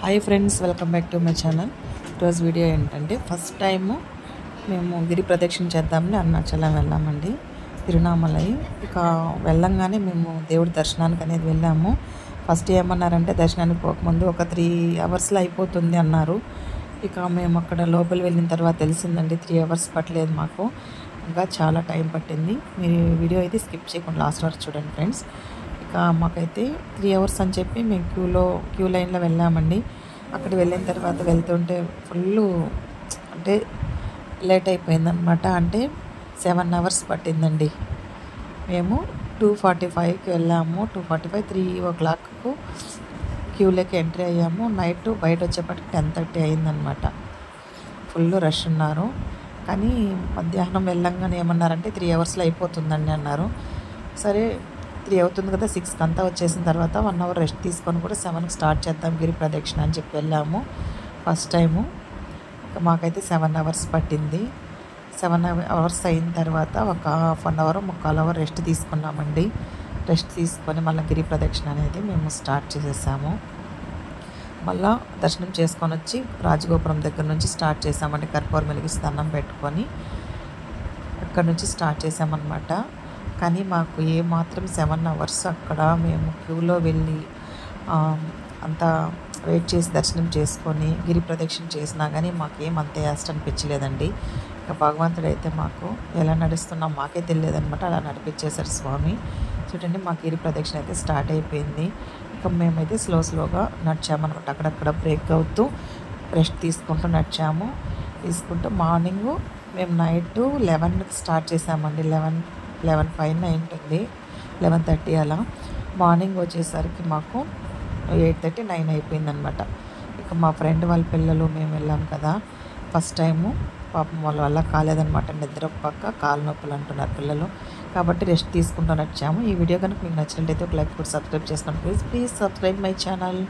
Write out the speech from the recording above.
Hi friends, welcome back to my channel. ఈరోజు video ఏంటంటే first time మేము గిరి ప్రదక్షిణ చేద్దామని అరుణాచలం వెళ్ళామండి. తిరునామలై ఇక వెళ్ళంగానే మేము దేవుడి దర్శనానికి అనేది వెళ్ళాము. ఫస్ట్ ఏమన్నారంటే దర్శనానికి పోకముందు ఒక 3 అవర్స్లో అయిపోతుంది అన్నారు. ఇక మేము అక్కడ లోపల వెళ్ళిన తర్వాత తెలిసిందండి 3 అవర్స్ పట్టలేదు మాకు, ఇంకా చాలా టైం పట్టింది. మీరు వీడియో అయితే స్కిప్ చేయకుండా లాస్ట్ వరకు చూడండి ఫ్రెండ్స్. ఇక మాకైతే 3 అవర్స్ అని చెప్పి మేము క్యూ లైన్లో వెళ్ళామండి. అక్కడ వెళ్ళిన తర్వాత వెళ్తుంటే ఫుల్లు అంటే లేట్ అయిపోయిందనమాట. అంటే 7 అవర్స్ పట్టిందండి. మేము 2:45కి వెళ్ళాము. 2:45 3 క్యూలోకి ఎంట్రీ అయ్యాము. నైట్ బయట వచ్చేప్పటికి 10:30 అయిందనమాట. ఫుల్ రష్ ఉన్నారు. కానీ మధ్యాహ్నం వెళ్ళంగానే ఏమన్నారంటే 3 అవర్స్లో అయిపోతుందండి అన్నారు. సరే 3 అవుతుంది కదా, 6కి అంతా వచ్చేసిన తర్వాత 1 అవర్ రెస్ట్ తీసుకొని కూడా 7కి స్టార్ట్ చేద్దాం గిరి ప్రదక్షిణ అని చెప్పి వెళ్ళాము ఫస్ట్ టైము. మాకైతే 7 అవర్స్ పట్టింది. 7 అవర్స్ అయిన తర్వాత ఒక half an hour 3/4 hour rest తీసుకున్నామండి. రెస్ట్ తీసుకొని మళ్ళీ గిరి ప్రదక్షిణ అనేది మేము స్టార్ట్ చేసేసాము. మళ్ళీ దర్శనం చేసుకొని వచ్చి రాజగోపురం దగ్గర నుంచి స్టార్ట్ చేసామండి. కర్పూరం వెలిగిస్తే దండం పెట్టుకొని అక్కడ నుంచి స్టార్ట్ చేసామన్నమాట. కానీ మాకు ఏమాత్రం 7 అవర్స్ అక్కడ మేము క్యూలో వెళ్ళి అంతా వెయిట్ చేసి దర్శనం చేసుకొని గిరి ప్రదక్షిణ చేసినా కానీ మాకేమంత యాస్ట్ అనిపించలేదండి. ఇక భగవంతుడు అయితే మాకు ఎలా నడుస్తున్నాం మాకే తెలియలేదనమాట. అలా నడిపించేశారు స్వామి. చూడండి, మా గిరి ప్రదక్షిణ అయితే స్టార్ట్ అయిపోయింది. ఇక మేమైతే స్లోగా నడిచామన్నమాట. అక్కడక్కడ బ్రేక్ అవుతూ రెస్ట్ తీసుకుంటూ నడిచాము. మార్నింగు మేము నైట్ 11కి స్టార్ట్ చేసామండి. 11 పైన ఉంటుంది, 11:30 అలా. మార్నింగ్ వచ్చేసరికి మాకు 8:30 9 అయిపోయిందనమాట. ఇక మా ఫ్రెండ్ వాళ్ళ పిల్లలు మేము వెళ్ళాం కదా ఫస్ట్ టైము, పాపం వాళ్ళ వల్ల కాలేదనమాట. నిద్ర పక్క కాలు నొప్పులు అంటున్నారు పిల్లలు. కాబట్టి రెస్ట్ తీసుకుంటూ వచ్చాము. ఈ వీడియో కనుక మీకు నచ్చినట్లయితే ఒక లైక్ కూడా సబ్స్క్రైబ్ చేసుకోండి ప్లీజ్ సబ్స్క్రైబ్ మై ఛానల్.